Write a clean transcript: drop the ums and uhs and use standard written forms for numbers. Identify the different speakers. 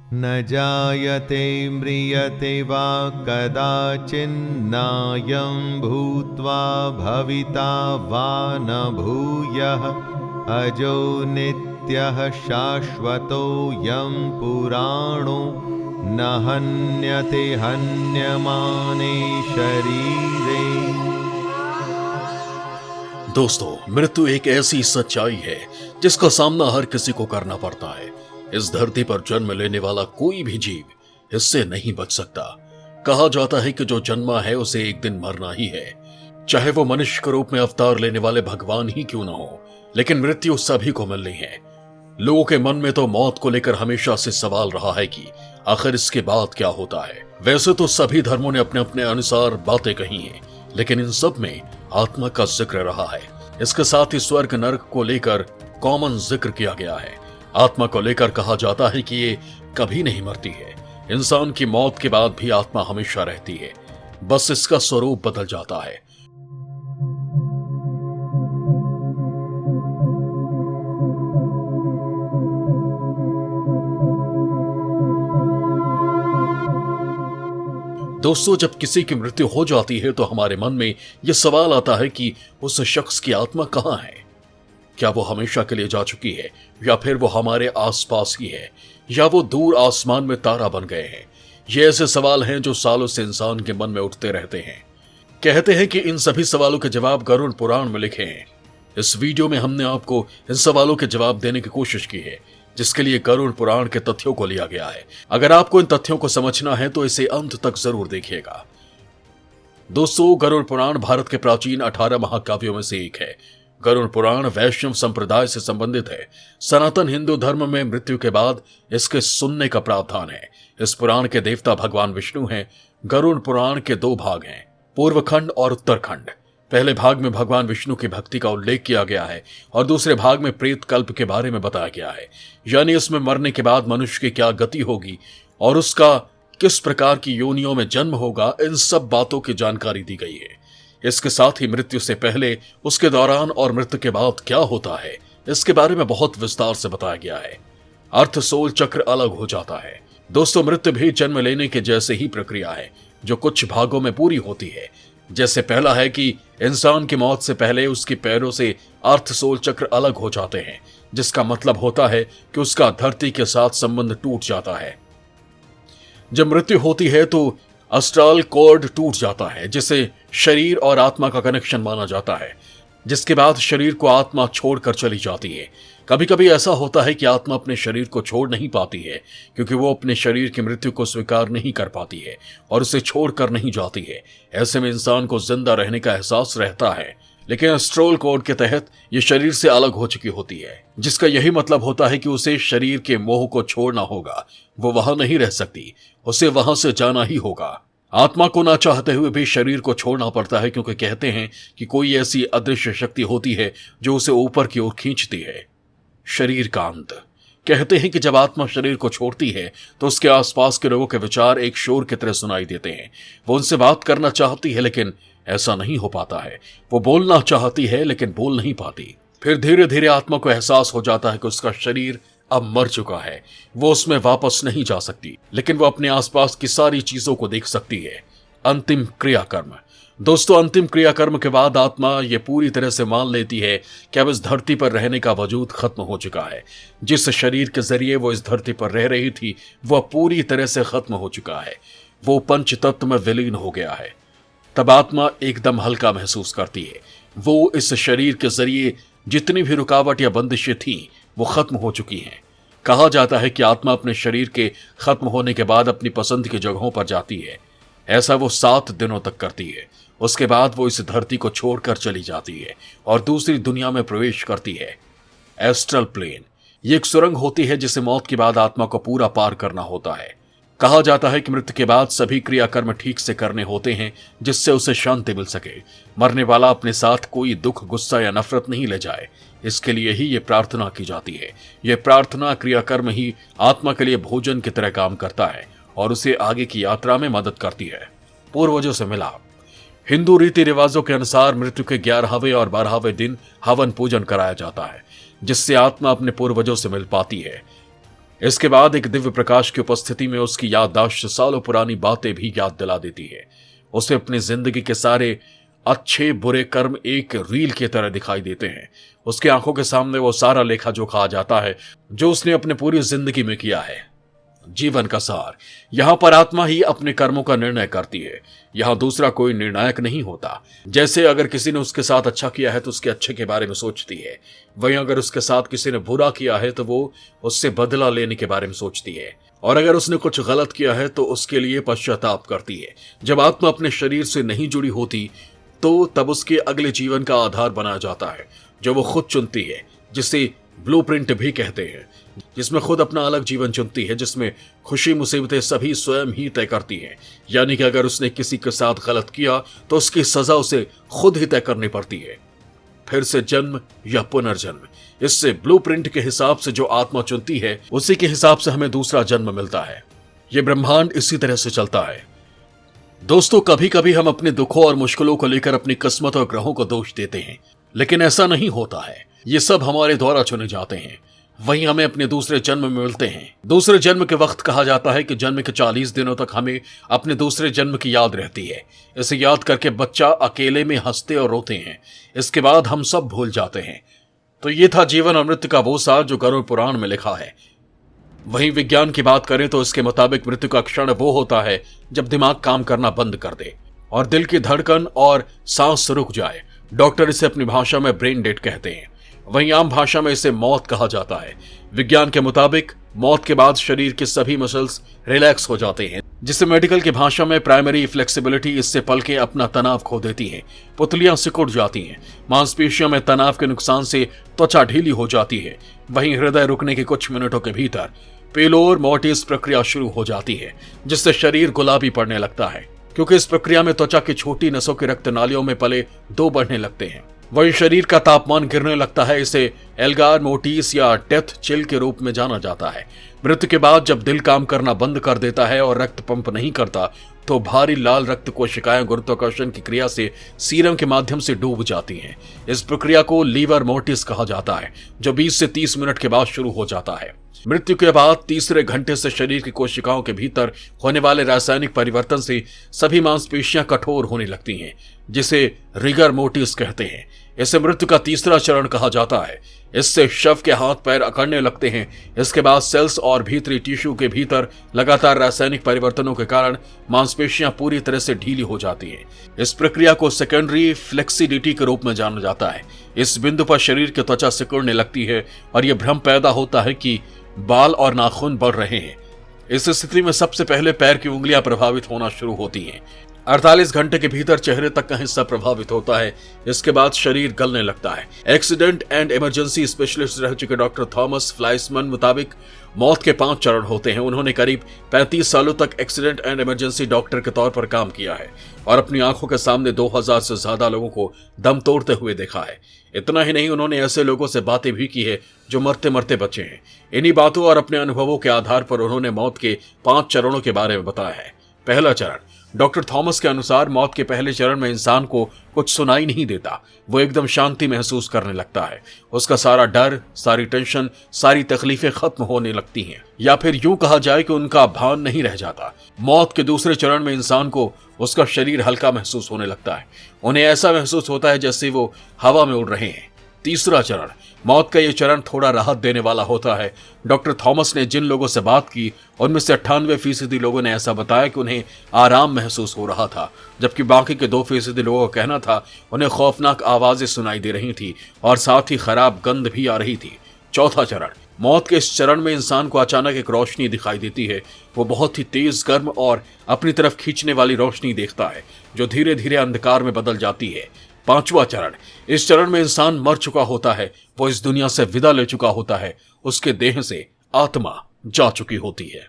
Speaker 1: न जायते म्रियते वा कदाचिन्नायं भूत्वा भविता वा न भूयः अजो नित्यः शाश्वतोऽयं पुराणो न हन्यते हन्यमाने शरीरे।
Speaker 2: दोस्तों, मृत्यु एक ऐसी सच्चाई है जिसका सामना हर किसी को करना पड़ता है। इस धरती पर जन्म लेने वाला कोई भी जीव इससे नहीं बच सकता। कहा जाता है कि जो जन्मा है उसे एक दिन मरना ही है, चाहे वो मनुष्य के रूप में अवतार लेने वाले भगवान ही क्यों ना हो। लेकिन मृत्यु सभी को मिलनी है। लोगों के मन में तो मौत को लेकर हमेशा से सवाल रहा है कि आखिर इसके बाद क्या होता है। वैसे तो सभी धर्मों ने अपने अपने अनुसार बातें कही हैं, लेकिन इन सब में आत्मा का जिक्र रहा है। इसके साथ ही स्वर्ग नरक को लेकर कॉमन जिक्र किया गया है। आत्मा को लेकर कहा जाता है कि ये कभी नहीं मरती है। इंसान की मौत के बाद भी आत्मा हमेशा रहती है, बस इसका स्वरूप बदल जाता है। दोस्तों, जब किसी की मृत्यु हो जाती है तो हमारे मन में यह सवाल आता है कि उस शख्स की आत्मा कहां है। क्या वो हमेशा के लिए जा चुकी है, या फिर वो हमारे आसपास ही है, या वो दूर आसमान में तारा बन गए हैं। ये ऐसे सवाल हैं जो सालों से इंसान के मन में उठते रहते हैं। कहते हैं कि इन सभी सवालों के जवाब गरुड़ पुराण में लिखे हैं। इस वीडियो में हमने आपको इन सवालों के जवाब देने की कोशिश की है, जिसके लिए गरुड़ पुराण के तथ्यों को लिया गया है। अगर आपको इन तथ्यों को समझना है तो इसे अंत तक जरूर देखिएगा। दोस्तों, गरुड़ पुराण भारत के प्राचीन 18 महाकाव्यों में से एक है। गरुड़ पुराण वैष्णव संप्रदाय से संबंधित है। सनातन हिंदू धर्म में मृत्यु के बाद इसके सुनने का प्रावधान है। इस पुराण के देवता भगवान विष्णु हैं। गरुड़ पुराण के 2 भाग हैं, पूर्व खंड और उत्तरखंड। पहले भाग में भगवान विष्णु की भक्ति का उल्लेख किया गया है और दूसरे भाग में प्रेत कल्प के बारे में बताया गया है, यानी इसमें मरने के बाद मनुष्य की क्या गति होगी और उसका किस प्रकार की योनियों में जन्म होगा, इन सब बातों की जानकारी दी गई है। इसके साथ ही मृत्यु से पहले, उसके दौरान और मृत्यु के बाद क्या होता है, इसके बारे में बहुत विस्तार से बताया गया है। अर्थ सोल चक्र अलग हो जाता है। दोस्तों, मृत्यु भी जन्म लेने के जैसे ही प्रक्रिया है, जो कुछ भागों में पूरी होती है। जैसे पहला है कि इंसान की मौत से पहले उसके पैरों से अर्थ सोल चक्र अलग हो जाते हैं, जिसका मतलब होता है कि उसका धरती के साथ संबंध टूट जाता है। जब मृत्यु होती है तो अस्ट्रल कॉर्ड टूट जाता है, जिसे शरीर और आत्मा का कनेक्शन माना जाता है, जिसके बाद शरीर को आत्मा छोड़कर चली जाती है। कभी कभी ऐसा होता है कि आत्मा अपने शरीर को छोड़ नहीं पाती है, क्योंकि वो अपने शरीर की मृत्यु को स्वीकार नहीं कर पाती है और उसे छोड़कर नहीं जाती है। ऐसे में इंसान को जिंदा रहने का एहसास रहता है, लेकिन एस्ट्रल कोड के तहत ये शरीर से अलग हो चुकी होती है, जिसका यही मतलब होता है कि उसे शरीर के मोह को छोड़ना होगा। वो वहां नहीं रह सकती, उसे वहां से जाना ही होगा। आत्मा को ना चाहते हुए भी शरीर को छोड़ना पड़ता है, क्योंकि कहते हैं कि कोई ऐसी अदृश्य शक्ति होती है जो उसे ऊपर की ओर खींचती है। शरीर का अंत। कहते हैं कि जब आत्मा शरीर को छोड़ती है तो उसके आसपास के लोगों के विचार एक शोर की तरह सुनाई देते हैं। वो उनसे बात करना चाहती है, लेकिन ऐसा नहीं हो पाता है। वो बोलना चाहती है, लेकिन बोल नहीं पाती। फिर धीरे धीरे आत्मा को एहसास हो जाता है कि उसका शरीर अब मर चुका है। वो उसमें वापस नहीं जा सकती, लेकिन वो अपने आसपास की सारी चीजों को देख सकती है। अंतिम क्रियाकर्म। दोस्तों, अंतिम क्रियाकर्म के बाद आत्मा ये पूरी तरह से मान लेती है कि अब इस धरती पर रहने का वजूद खत्म हो चुका है। जिस शरीर के जरिए वो इस धरती पर रह रही थी, वह पूरी तरह से खत्म हो चुका है। वो पंच तत्व में विलीन हो गया है। तब आत्मा एकदम हल्का महसूस करती है। वो इस शरीर के जरिए जितनी भी रुकावट या बंदिशें थी, वो खत्म हो चुकी हैं। कहा जाता है कि आत्मा अपने शरीर के खत्म होने के बाद अपनी पसंद की जगहों पर जाती है। ऐसा वो 7 दिनों तक करती है। उसके बाद वो इस धरती को छोड़कर चली जाती है और दूसरी दुनिया में प्रवेश करती है। एस्ट्रल प्लेन ये एक सुरंग होती है जिसे मौत के बाद आत्मा को पूरा पार करना होता है। कहा जाता है कि मृत्यु के बाद सभी क्रियाकर्म ठीक से करने होते हैं, जिससे उसे शांति मिल सके। मरने वाला अपने साथ कोई दुख, गुस्सा या नफरत नहीं ले जाए, इसके लिए ही ये प्रार्थना की जाती है। यह प्रार्थना क्रियाकर्म ही आत्मा के लिए भोजन की तरह काम करता है और उसे आगे की यात्रा में मदद करती है। पूर्वजों से मिलाप। हिंदू रीति रिवाजों के अनुसार मृत्यु के 11वें और 12वें दिन हवन पूजन कराया जाता है, जिससे आत्मा अपने पूर्वजों से मिल पाती है। इसके बाद एक दिव्य प्रकाश की उपस्थिति में उसकी याददाश्त सालों पुरानी बातें भी याद दिला देती है। उसे अपनी जिंदगी के सारे अच्छे बुरे कर्म एक रील की तरह दिखाई देते हैं। उसकी आंखों के सामने वो सारा लेखा जोखा आ जाता है जो उसने अपनी पूरी जिंदगी में किया है। जीवन का सार। यहां पर आत्मा ही अपने कर्मों का निर्णय करती है। यहां दूसरा कोई निर्णायक नहीं होता। जैसे अगर किसी ने उसके साथ अच्छा किया है तो उसके अच्छे के बारे में सोचती है, वहीं अगर उसके साथ किसी ने बुरा किया है तो वो उससे बदला लेने के बारे में सोचती है, और अगर उसने कुछ गलत किया है तो उसके लिए पश्चाताप करती है। जब आत्मा अपने शरीर से नहीं जुड़ी होती तो तब उसके अगले जीवन का आधार बना जाता है जो वो खुद चुनती है, जिसे ब्लूप्रिंट भी कहते हैं, जिसमें खुद अपना अलग जीवन चुनती है, जिसमें खुशी मुसीबतें सभी स्वयं ही तय करती हैं। यानी कि अगर उसने किसी के साथ गलत किया तो उसकी सजा उसे खुद ही तय करनी पड़ती है, फिर से जन्म या पुनर्जन्म। इससे ब्लूप्रिंट के हिसाब से जो आत्मा चुनती है उसी के हिसाब से हमें दूसरा जन्म मिलता है। यह ब्रह्मांड इसी तरह से चलता है। दोस्तों, कभी कभी हम अपने दुखों और मुश्किलों को लेकर अपनी किस्मत और ग्रहों को दोष देते हैं, लेकिन ऐसा नहीं होता है। ये सब हमारे द्वारा चुने जाते हैं, वहीं हमें अपने दूसरे जन्म में मिलते हैं। दूसरे जन्म के वक्त कहा जाता है कि जन्म के 40 दिनों तक हमें अपने दूसरे जन्म की याद रहती है। इसे याद करके बच्चा अकेले में हंसते और रोते हैं। इसके बाद हम सब भूल जाते हैं। तो ये था जीवन और मृत्यु का वो सार जो गरुड़ पुराण में लिखा है। वहीं विज्ञान की बात करें तो इसके मुताबिक मृत्यु का क्षण वो होता है जब दिमाग काम करना बंद कर दे और दिल की धड़कन और सांस रुक जाए। डॉक्टर इसे अपनी भाषा में ब्रेन डेड कहते हैं, वहीं आम भाषा में इसे मौत कहा जाता है। विज्ञान के मुताबिक मौत के बाद शरीर के सभी मसल्स रिलैक्स हो जाते हैं, जिसे मेडिकल की भाषा में प्राइमरी फ्लेक्सिबिलिटी। इससे पलकें अपना तनाव खो देती हैं, पुतलियां सिकुड़ जाती हैं, मांसपेशियों में तनाव के नुकसान से त्वचा ढीली हो जाती है। वहीं हृदय रुकने के कुछ मिनटों के भीतर पेलोर मोर्टिस प्रक्रिया शुरू हो जाती है, जिससे शरीर गुलाबी पड़ने लगता है, क्योंकि इस प्रक्रिया में त्वचा की छोटी नसों के रक्त नालियों में पले 2 बढ़ने लगते हैं। वहीं शरीर का तापमान गिरने लगता है। इसे एल्गार मोर्टिस या डेथ चिल के रूप में जाना जाता है। मृत्यु के बाद जब दिल काम करना बंद कर देता है और रक्त पंप नहीं करता तो भारी लाल रक्त कोशिकाएं गुरुत्वाकर्षण की क्रिया से सीरम के माध्यम से डूब जाती हैं। इस प्रक्रिया को लीवर मोर्टिस कहा जाता है, जो 20 से 30 मिनट के बाद शुरू हो जाता है। मृत्यु के बाद तीसरे घंटे से शरीर की कोशिकाओं के भीतर होने वाले रासायनिक परिवर्तन से सभी मांसपेशियां कठोर होने लगती हैं, जिसे रिगर मोर्टिस कहते हैं। इसे मृत्यु का तीसरा चरण कहा जाता है। इससे शव के हाथ पैर अकड़ने लगते हैं। इसके बाद सेल्स और भीतरी टिश्यू के भीतर लगातार रासायनिक परिवर्तनों के कारण मांसपेशियां पूरी तरह से ढीली हो जाती हैं। इस प्रक्रिया को सेकेंडरी फ्लेक्सिडिटी के रूप में जाना जाता है। इस बिंदु पर शरीर की त्वचा सिकुड़ने लगती है और यह भ्रम पैदा होता है कि बाल और नाखून बढ़ रहे हैं। इस स्थिति में सबसे पहले पैर की उंगलियां प्रभावित होना शुरू होती हैं। 48 घंटे के भीतर चेहरे तक का हिस्सा प्रभावित होता है। इसके बाद शरीर गलने लगता है। एक्सीडेंट एंड इमरजेंसी स्पेशलिस्ट रह चुके डॉक्टर थॉमस फ्लाइसमैन मुताबिक मौत के 5 चरण होते हैं। उन्होंने करीब 35 सालों तक एक्सीडेंट एंड इमरजेंसी डॉक्टर के तौर पर काम किया है और अपनी आंखों के सामने 2000 से ज्यादा लोगों को दम तोड़ते हुए देखा है। इतना ही नहीं, उन्होंने ऐसे लोगों से बातें भी की है जो मरते मरते बचे हैं। इन्हीं बातों और अपने अनुभवों के आधार पर उन्होंने मौत के 5 चरणों के बारे में बताया है। पहला चरण। डॉक्टर थॉमस के अनुसार मौत के पहले चरण में इंसान को कुछ सुनाई नहीं देता। वो एकदम शांति महसूस करने लगता है। उसका सारा डर, सारी टेंशन, सारी तकलीफें खत्म होने लगती हैं, या फिर यूं कहा जाए कि उनका भान नहीं रह जाता। मौत के दूसरे चरण में इंसान को उसका शरीर हल्का महसूस होने लगता है। उन्हें ऐसा महसूस होता है जैसे वो हवा में उड़ रहे हैं। तीसरा चरण। मौत का यह चरण थोड़ा राहत देने वाला होता है। डॉक्टर थॉमस ने जिन लोगों से बात की उनमें से 98% लोगों ने ऐसा बताया कि उन्हें आराम महसूस हो रहा था, जबकि बाकी के 2% लोगों का कहना था उन्हें खौफनाक आवाजें सुनाई दे रही थी और साथ ही खराब गंध भी आ रही थी। चौथा चरण। मौत के इस चरण में इंसान को अचानक एक रोशनी दिखाई देती है। वो बहुत ही तेज, गर्म और अपनी तरफ खींचने वाली रोशनी देखता है जो धीरे धीरे अंधकार में बदल जाती है। पांचवा चरण। इस चरण में इंसान मर चुका होता है। वो इस दुनिया से विदा ले चुका होता है। उसके देह से आत्मा जा चुकी होती है।